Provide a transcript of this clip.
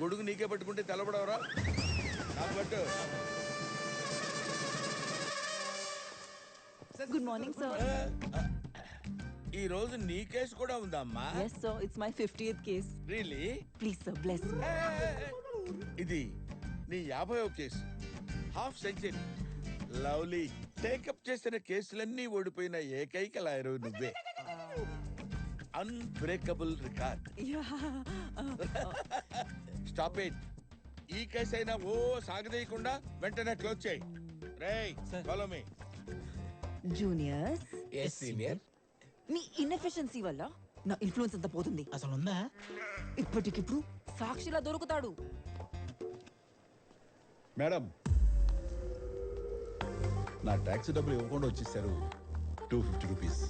గొడుగు నీకే పట్టుకుంటే తెల్లబడవరా? నాకు పట్టు. Good morning, sir. ఈ రోజు నీ కేసు కూడా ఉందమ్మా? Yes, sir. It's my 50th case. Really? Please, sir, bless me. ఇది నీ 50వ case. Half century. Lovely. Take up చేసిన కేసులన్నీ ఓడిపోయిన ఏకైక లాయరు నువ్వే. Unbreakable record. Yeah. Stop it. ఈ కేసు అయినా ఓ సాగదీయకుండా వెంటనే క్లోజ్ చేయి. రేయ్, follow me. Juniors, yes senior. మీ ఇన్ఎఫిషియన్సీ వల్ల నా ఇన్ఫ్లుయెన్స్ అంతా పోతుంది. అసలు ఉందా? ఇప్పటికిప్పుడు సాక్షిలా దొరుకుతాడు. మేడం, నా ట్యాక్సీ డబ్బులు ఇవ్వకుండా వచ్చేసారు. 250 రూపీస్.